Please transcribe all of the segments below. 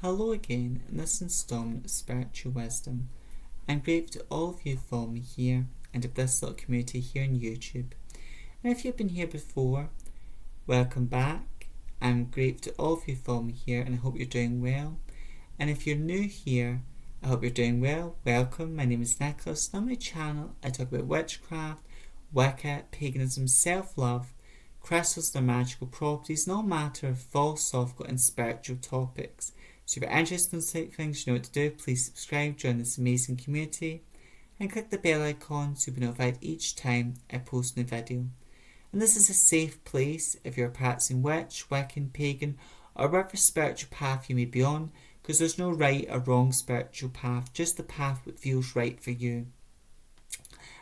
Hello again in this installment of Spiritual Wisdom. I'm grateful to all of you who follow me here and of this little community here on YouTube. And if you've been here before, welcome back. I'm grateful to all of you who follow me here and I hope you're doing well. And if you're new here, I hope you're doing well. Welcome, my name is Nicholas and on my channel I talk about witchcraft, Wicca, paganism, self-love, crystals and their magical properties, and all matter of philosophical and spiritual topics. So if you're interested in such things, you know what to do. Please subscribe, join this amazing community, and click the bell icon so you'll be notified each time I post a new video. And this is a safe place if you're a practicing witch, Wiccan, pagan, or whatever spiritual path you may be on, because there's no right or wrong spiritual path, just the path that feels right for you.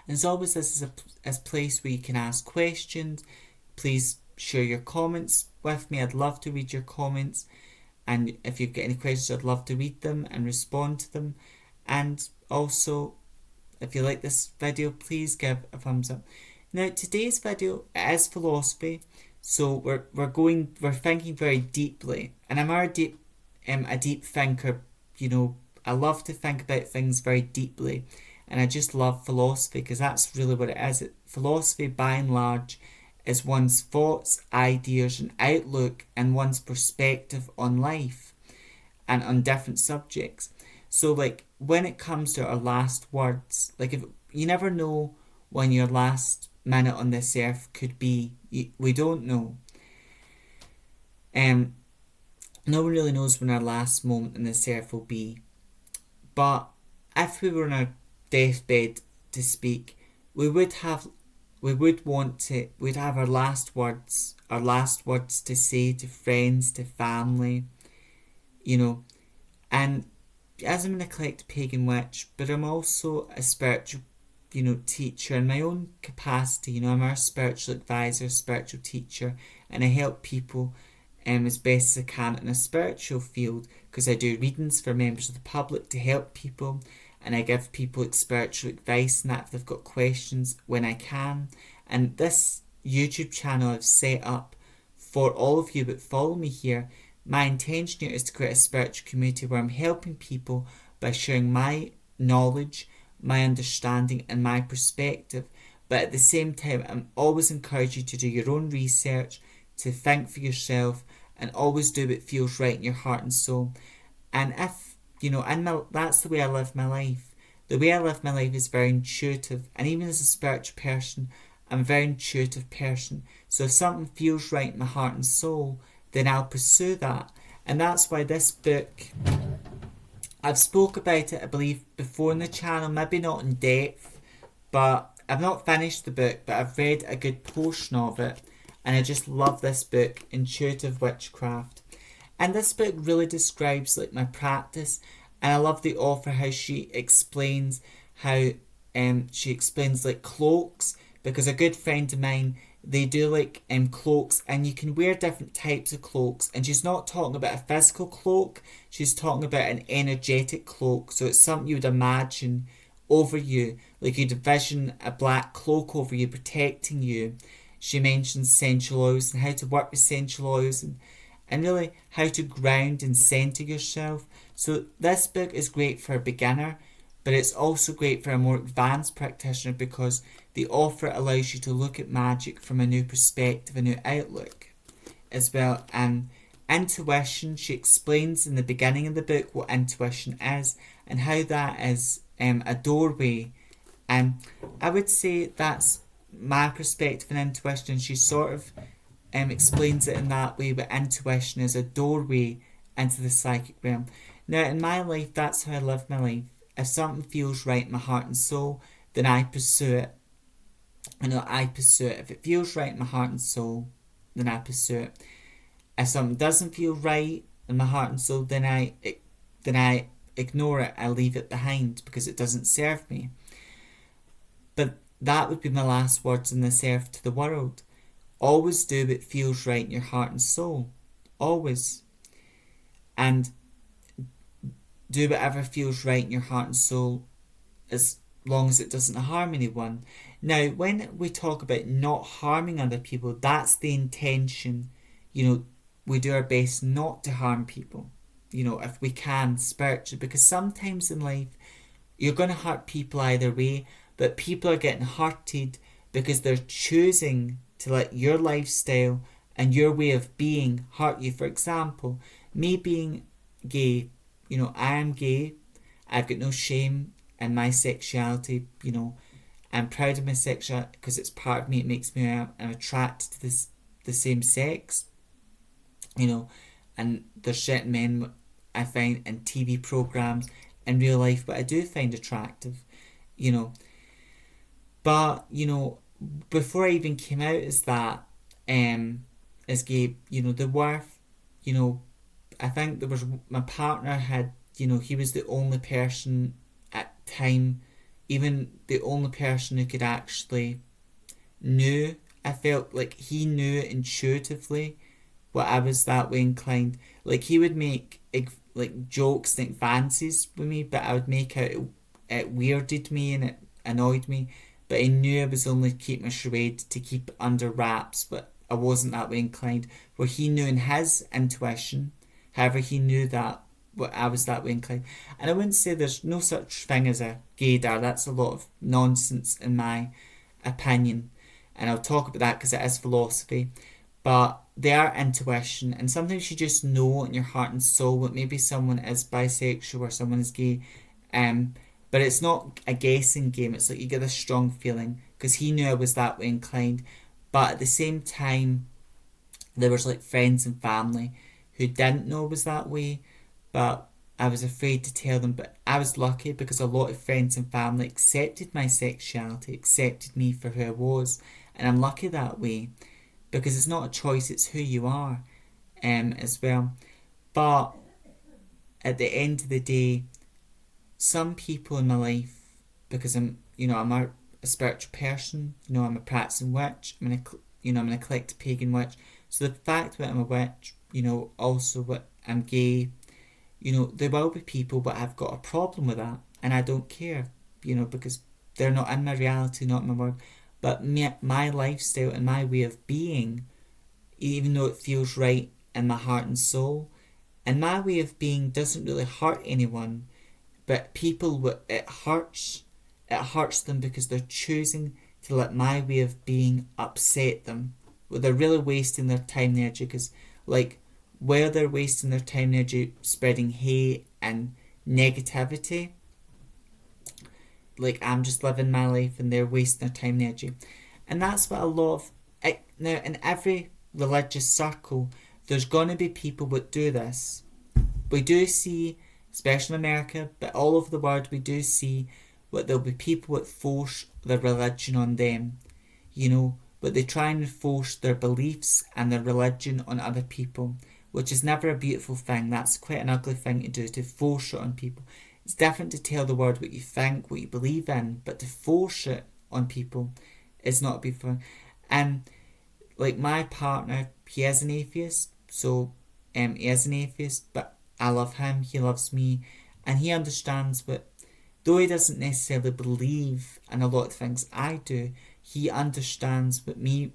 And as always, this is a place where you can ask questions. Please share your comments with me. I'd love to read your comments. And if you've got any questions, I'd love to read them and respond to them. And also, if you like this video, please give a thumbs up. Now, today's video is philosophy, so we're thinking very deeply. And I'm a deep thinker. You know, I love to think about things very deeply, and I just love philosophy because that's really what it is. Philosophy, by and large, is one's thoughts, ideas and outlook and one's perspective on life and on different subjects. So like when it comes to our last words, like if you never know when your last minute on this earth could be, we don't know. No one really knows when our last moment on this earth will be. But if we were on our deathbed to speak, we'd have our last words to say to friends, to family, you know. And as I'm an eclectic pagan witch, but I'm also a spiritual, teacher in my own capacity. I'm our spiritual advisor, spiritual teacher, and I help people as best as I can in a spiritual field, because I do readings for members of the public to help people. And I give people spiritual advice and that if they've got questions when I can. And this YouTube channel I've set up for all of you that follow me here. My intention here is to create a spiritual community where I'm helping people by sharing my knowledge, my understanding and my perspective. But at the same time, I'm always encouraging you to do your own research, to think for yourself, and always do what feels right in your heart and soul. And if that's the way I live my life. The way I live my life is very intuitive. And even as a spiritual person, I'm a very intuitive person. So if something feels right in my heart and soul, then I'll pursue that. And that's why this book, I've spoke about it, I believe, before in the channel. Maybe not in depth, but I've not finished the book, but I've read a good portion of it. And I just love this book, Intuitive Witchcraft. And this book really describes like my practice, and I love the author how she explains like cloaks, because a good friend of mine, they do like cloaks, and you can wear different types of cloaks, and she's not talking about a physical cloak, she's talking about an energetic cloak. So it's something you would imagine over you, like you'd envision a black cloak over you protecting you. She mentions essential oils and how to work with essential oils and really how to ground and center yourself. So this book is great for a beginner, but it's also great for a more advanced practitioner because the author allows you to look at magic from a new perspective, a new outlook as well. And intuition, she explains in the beginning of the book what intuition is and how that is a doorway. And I would say that's my perspective on intuition, and she sort of explains it in that way, but intuition is a doorway into the psychic realm. Now in my life, that's how I live my life. If something feels right in my heart and soul, then I pursue it. I pursue it. If it feels right in my heart and soul, then I pursue it. If something doesn't feel right in my heart and soul, then I ignore it. I leave it behind because it doesn't serve me. But that would be my last words on this earth to the world. Always do what feels right in your heart and soul. Always. And do whatever feels right in your heart and soul as long as it doesn't harm anyone. Now, when we talk about not harming other people, that's the intention. We do our best not to harm people. if we can, spiritually, because sometimes in life you're going to hurt people either way, but people are getting hurted because they're choosing to let your lifestyle and your way of being hurt you. For example, me being gay, I am gay. I've got no shame in my sexuality. I'm proud of my sexuality because it's part of me. It makes me, I'm attracted to the same sex. And there's certain men I find in TV programs in real life, but I do find attractive. But before I even came out as that, as gay, there were, I think there was, my partner had, he was the only person at time, even the only person who could actually knew. I felt like he knew intuitively what I was that way inclined. Like he would make like jokes, like fancies with me, but I would make out it weirded me and it annoyed me. But he knew I was only keeping a charade to keep it under wraps, but I wasn't that way inclined. Where he knew in his intuition, however, he knew that I was that way inclined. And I wouldn't say there's no such thing as a gaydar. That's a lot of nonsense in my opinion. And I'll talk about that because it is philosophy. But they are intuition, and sometimes you just know in your heart and soul that maybe someone is bisexual or someone is gay. But it's not a guessing game. It's like you get a strong feeling because he knew I was that way inclined. But at the same time, there was like friends and family who didn't know I was that way, but I was afraid to tell them. But I was lucky because a lot of friends and family accepted my sexuality, accepted me for who I was, and I'm lucky that way because it's not a choice, it's who you are, as well. But at the end of the day, some people in my life, because I'm a spiritual person, I'm a practicing witch, I'm an eclectic pagan witch. So the fact that I'm a witch, also that I'm gay, there will be people that have got a problem with that, and I don't care, because they're not in my reality, not in my world. But my lifestyle and my way of being, even though it feels right in my heart and soul, and my way of being doesn't really hurt anyone, but people, it hurts them because they're choosing to let my way of being upset them. Well, they're really wasting their time and energy because, like, while they're wasting their time and energy spreading hate and negativity, like, I'm just living my life and they're wasting their time and energy. And that's what a lot of... Now, in every religious circle, there's going to be people that do this. We do see, especially in America, but all over the world, we do see that there'll be people that force their religion on them. But they try and force their beliefs and their religion on other people, which is never a beautiful thing. That's quite an ugly thing to do, to force it on people. It's different to tell the world what you think, what you believe in, but to force it on people is not a beautiful thing. And like my partner, he is an atheist, so he is an atheist, but I love him, he loves me, and he understands that though he doesn't necessarily believe in a lot of things I do, he understands that me,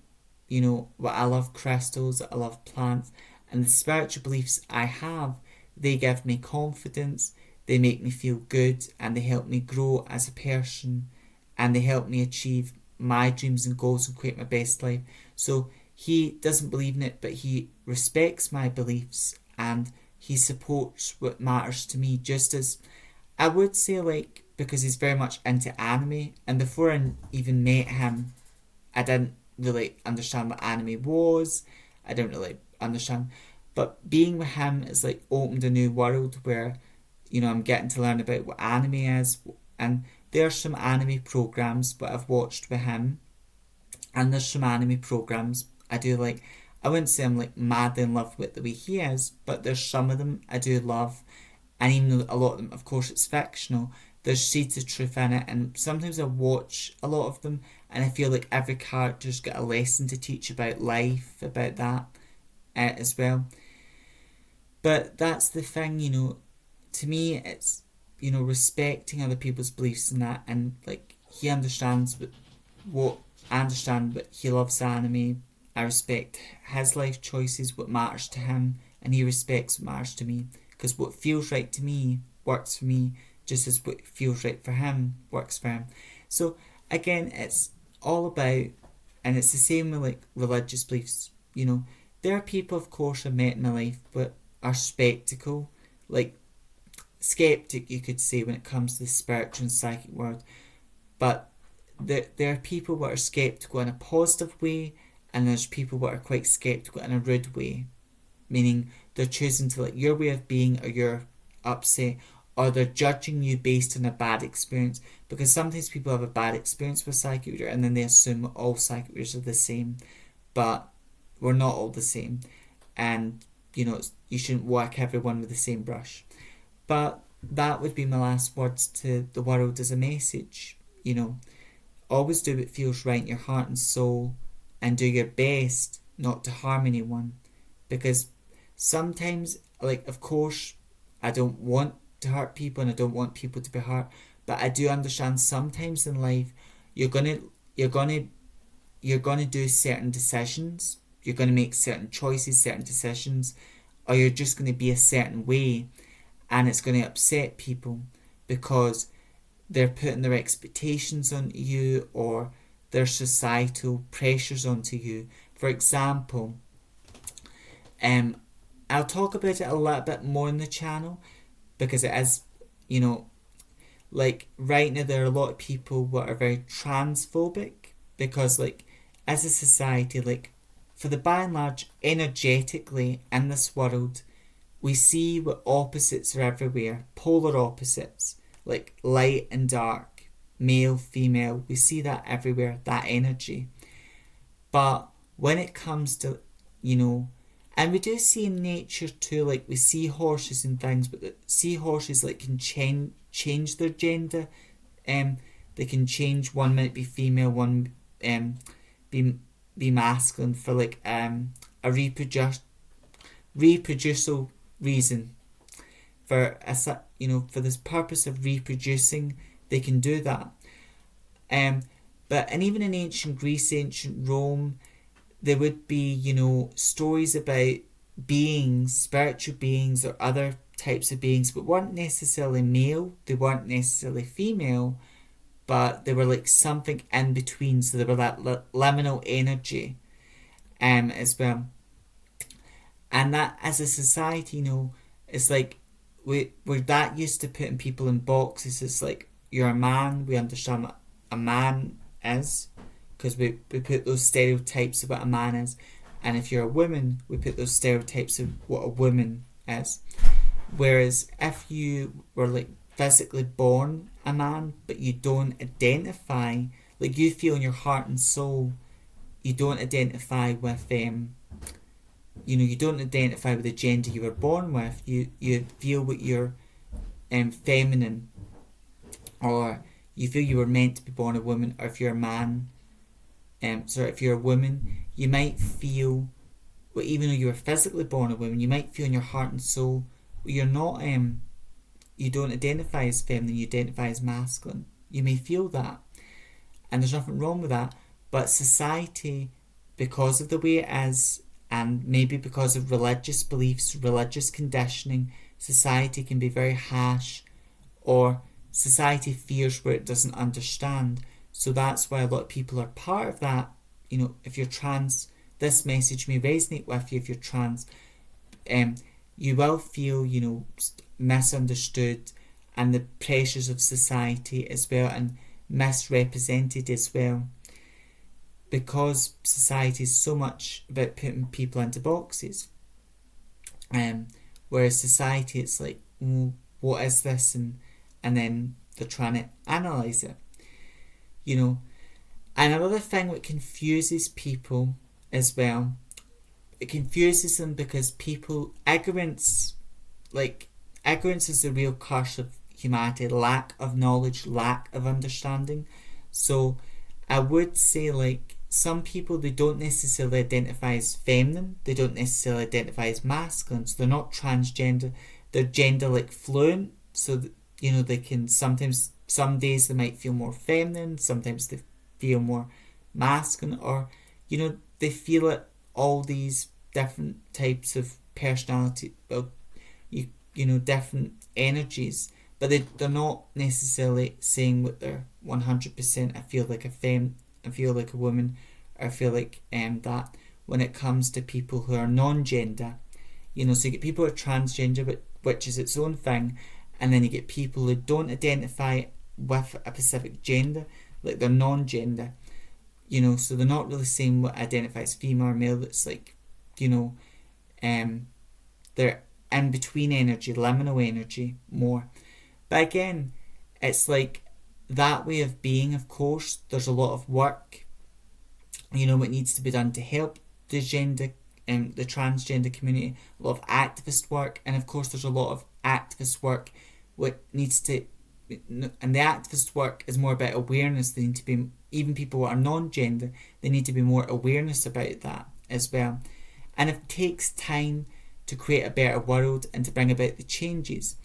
what I love crystals, I love plants, and the spiritual beliefs I have, they give me confidence, they make me feel good, and they help me grow as a person, and they help me achieve my dreams and goals and create my best life. So he doesn't believe in it, but he respects my beliefs and he supports what matters to me, just as I would say, like, because he's very much into anime, and before I even met him, I didn't really understand what anime was. I didn't really understand, but being with him has like opened a new world where I'm getting to learn about what anime is, and there's some anime programs that I've watched with him, and there's some anime programs I do like. I wouldn't say I'm like madly in love with the way he is, but there's some of them I do love, and even though a lot of them, of course, it's fictional, there's seeds of truth in it, and sometimes I watch a lot of them, and I feel like every character's got a lesson to teach about life, about that as well. But that's the thing, to me, it's, respecting other people's beliefs and that, and like, he understands what I understand, but he loves anime. I respect his life choices, what matters to him, and he respects what matters to me, because what feels right to me works for me, just as what feels right for him works for him. So again, it's all about, and it's the same with like religious beliefs. There are people, of course, I've met in my life, but are skeptical, like skeptic, you could say, when it comes to the spiritual and psychic world. But there are people that are skeptical in a positive way, and there's people that are quite skeptical in a rude way, meaning they're choosing to like your way of being, or you're upset, or they're judging you based on a bad experience. Because sometimes people have a bad experience with psychic reader, and then they assume all psychic readers are the same, but we're not all the same, and you shouldn't whack everyone with the same brush. But that would be my last words to the world as a message. Always do what feels right in your heart and soul, and do your best not to harm anyone. Because sometimes, like, of course, I don't want to hurt people and I don't want people to be hurt, but I do understand sometimes in life you're gonna do certain decisions, you're gonna make certain choices, certain decisions, or you're just gonna be a certain way, and it's gonna upset people because they're putting their expectations onto you, or their societal pressures onto you. For example, I'll talk about it a little bit more in the channel, because it is, like right now there are a lot of people that are very transphobic, because like as a society, like for the by and large, energetically in this world, we see what opposites are everywhere, polar opposites, like light and dark, male, female, we see that everywhere, that energy. But when it comes to, and we do see in nature too, like we see horses and things, but the seahorses like can change their gender. They can change, one minute be female, one be masculine for like a reproducible reason. For for this purpose of reproducing, they can do that. And even in ancient Greece, ancient Rome, there would be, stories about beings, spiritual beings or other types of beings, but weren't necessarily male, they weren't necessarily female, but they were like something in between, so they were that liminal energy as well. And that, as a society, it's like we're that used to putting people in boxes. It's like, you're a man, we understand what a man is, because we put those stereotypes of what a man is. And if you're a woman, we put those stereotypes of what a woman is. Whereas if you were like physically born a man, but you don't identify, like you feel in your heart and soul, you don't identify with you don't identify with the gender you were born with. You feel what you're feminine, or you feel you were meant to be born a woman, or if you're a man, if you're a woman, you might feel, well, even though you were physically born a woman, you might feel in your heart and soul, well, you're not, you don't identify as feminine, you identify as masculine. You may feel that, and there's nothing wrong with that, but society, because of the way it is, and maybe because of religious beliefs, religious conditioning, society can be very harsh, or society fears where it doesn't understand. So that's why a lot of people are part of that. If you're trans, this message may resonate with you. If you're trans, you will feel, misunderstood, and the pressures of society as well, and misrepresented as well. Because society is so much about putting people into boxes. Whereas society, it's like, what is this? And then they're trying to analyse it. And another thing that confuses people as well, it confuses them because ignorance is the real curse of humanity, lack of knowledge, lack of understanding. So I would say, like, some people, they don't necessarily identify as feminine, they don't necessarily identify as masculine, so they're not transgender, they're gender like fluent, so that, they can sometimes, some days they might feel more feminine, sometimes they feel more masculine, or they feel it, all these different types of personality. Well, different energies, but they're not necessarily saying what they're 100%. I feel like a femme, I feel like a woman, or I feel like that. When it comes to people who are non-gender, so you get people who are transgender, but which is its own thing, and then you get people who don't identify with a specific gender, like they're non-gender, so they're not really saying what identifies female or male. It's like, they're in between energy, liminal energy more. But again, it's like that way of being. Of course, there's a lot of work, what needs to be done to help the gender and the transgender community, a lot of activist work, and of course there's a lot of activist work what needs to, and the activist work is more about awareness. They need to be, even people who are non-gender, they need to be more awareness about that as well. And it takes time to create a better world and to bring about the changes,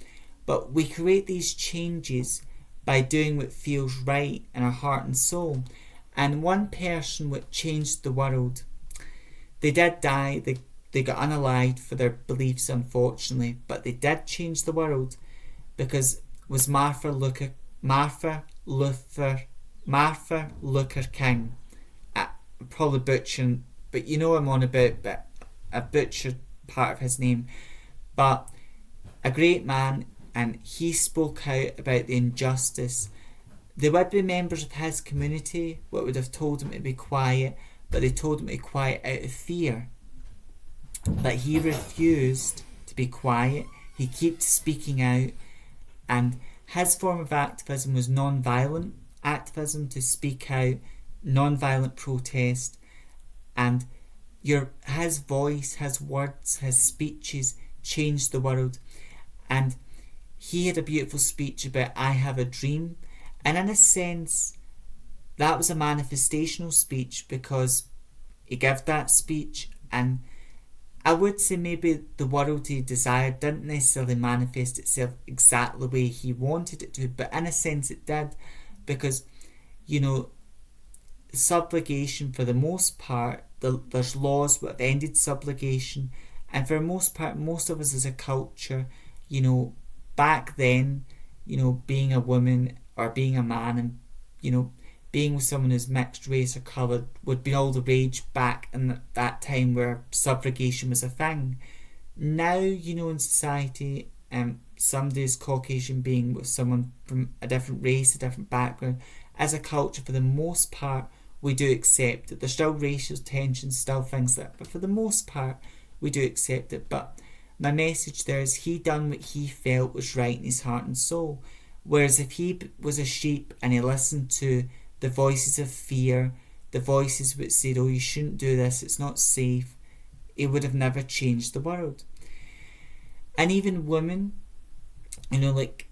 but we create these changes by doing what feels right in our heart and soul. And one person what changed the world, they did die, they got unalived for their beliefs, unfortunately, but they did change the world, because it was Martha Luther King. I'm probably butchering, but I'm on about, but I butchered part of his name. But a great man, and he spoke out about the injustice. There would be members of his community what would have told him to be quiet, but they told him to be quiet out of fear. But he refused to be quiet. He kept speaking out, and his form of activism was non-violent activism, to speak out, non-violent protest, and his voice, his words, his speeches changed the world. And he had a beautiful speech about I have a dream, and in a sense that was a manifestational speech, because he gave that speech, and I would say maybe the world he desired didn't necessarily manifest itself exactly the way he wanted it to, but in a sense it did, because subjugation, for the most part, there's laws that have ended subjugation, and for the most part, most of us as a culture, back then, being a woman or being a man, and being with someone who's mixed race or colour would be all the rage back in that time where subjugation was a thing. Now, in society, somebody's Caucasian being with someone from a different race, a different background, as a culture, for the most part, we do accept it. There's still racial tensions, still things like that, but for the most part, we do accept it. But my message there is he done what he felt was right in his heart and soul. Whereas if he was a sheep and he listened to the voices of fear, the voices which said, oh, you shouldn't do this, it's not safe, he would have never changed the world. And even women, like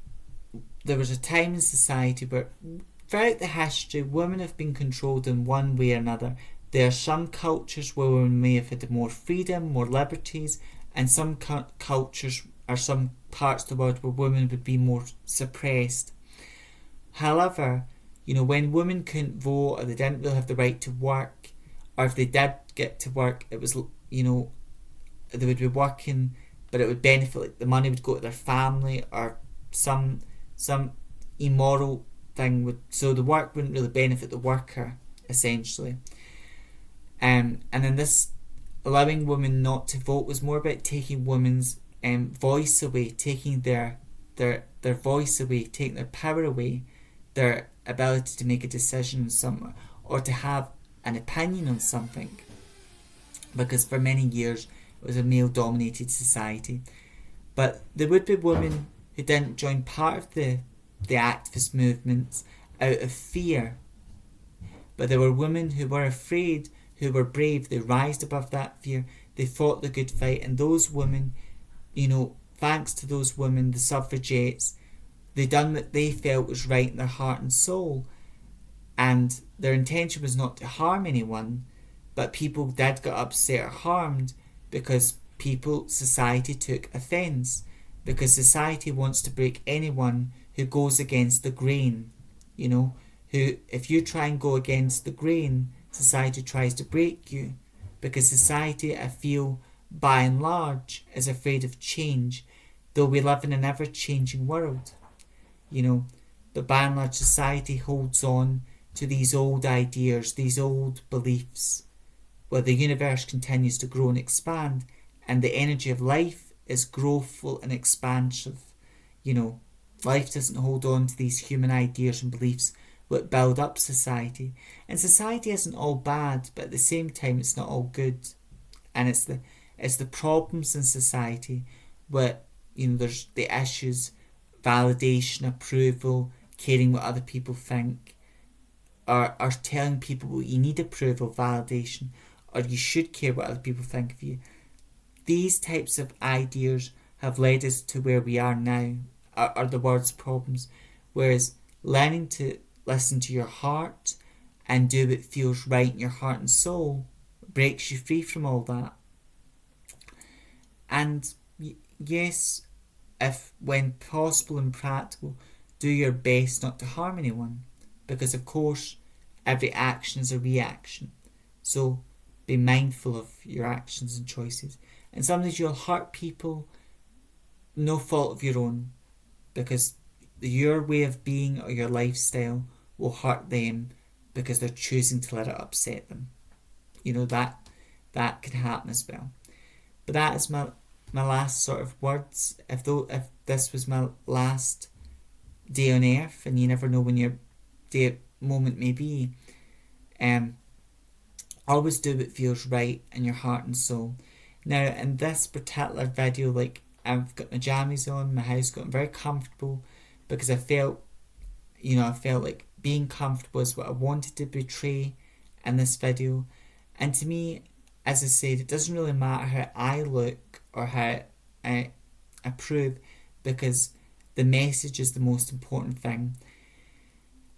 there was a time in society where throughout the history women have been controlled in one way or another. There are some cultures where women may have had more freedom, more liberties, and some cultures or some parts of the world where women would be more suppressed. However, when women couldn't vote, or they didn't really have the right to work, or if they did get to work, it was, they would be working, but it would benefit, like the money would go to their family, or some immoral thing would, so the work wouldn't really benefit the worker, essentially. And then this allowing women not to vote was more about taking women's voice away, taking their voice away, taking their power away, their ability to make a decision on something, or to have an opinion on something, because for many years it was a male-dominated society. But there would be women who didn't join part of the activist movements out of fear, but there were women who were afraid, who were brave. They rised above that fear, they fought the good fight, and those women, thanks to those women, the suffragettes, they done what they felt was right in their heart and soul, and their intention was not to harm anyone, but people did get upset or harmed because society took offence, because society wants to break anyone who goes against the grain. Who, if you try and go against the grain, society tries to break you, because society, I feel, by and large, is afraid of change. though we live in an ever-changing world. But by and large society holds on to these old ideas, these old beliefs, where the universe continues to grow and expand, and the energy of life is growthful and expansive. Life doesn't hold on to these human ideas and beliefs that build up society. And society isn't all bad, but at the same time it's not all good. And it's the problems in society where there's the issues, validation, approval, caring what other people think, or telling people well, you need approval, validation, or you should care what other people think of you. These types of ideas have led us to where we are now, are the world's problems. Whereas learning to listen to your heart and do what feels right in your heart and soul breaks you free from all that. And yes, if when possible and practical, do your best not to harm anyone, because of course every action is a reaction. So be mindful of your actions and choices. And sometimes you'll hurt people, no fault of your own, because your way of being or your lifestyle will hurt them because they're choosing to let it upset them. That can happen as well. But that is my last sort of words. If this was my last day on earth, and you never know when your moment may be, always do what feels right in your heart and soul. Now, in this particular video, I've got my jammies on, my house got very comfortable, because I felt like being comfortable is what I wanted to portray in this video. And to me, as I said, it doesn't really matter how I look or how I approve, because the message is the most important thing.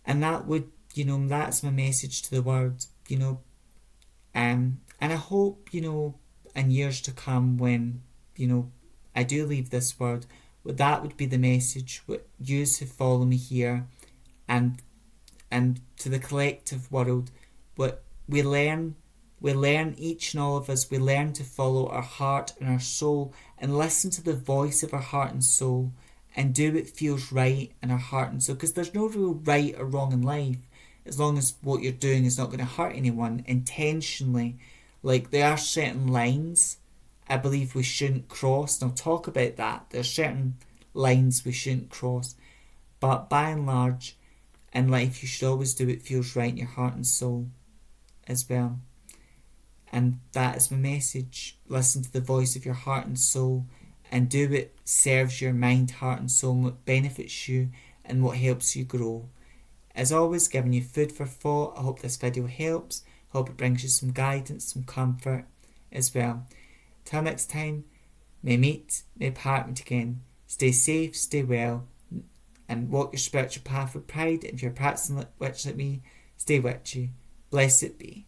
And that's my message to the world, and I hope, in years to come when, I do leave this world, that would be the message, what yous who follow me here, and to the collective world, what we learn, each and all of us, we learn to follow our heart and our soul, and listen to the voice of our heart and soul, and do what feels right in our heart and soul, because there's no real right or wrong in life, as long as what you're doing is not going to hurt anyone intentionally. There are certain lines I believe we shouldn't cross, and I'll talk about that. There are certain lines we shouldn't cross, but by and large in life you should always do what feels right in your heart and soul as well. And that is my message. Listen to the voice of your heart and soul, and do what serves your mind, heart and soul, and what benefits you and what helps you grow. As always, giving you food for thought. I hope this video helps. I hope it brings you some guidance, some comfort as well. Till next time, may meet, may part again. Stay safe, stay well, and walk your spiritual path with pride. If you're practicing witch like me, stay witchy. Blessed be.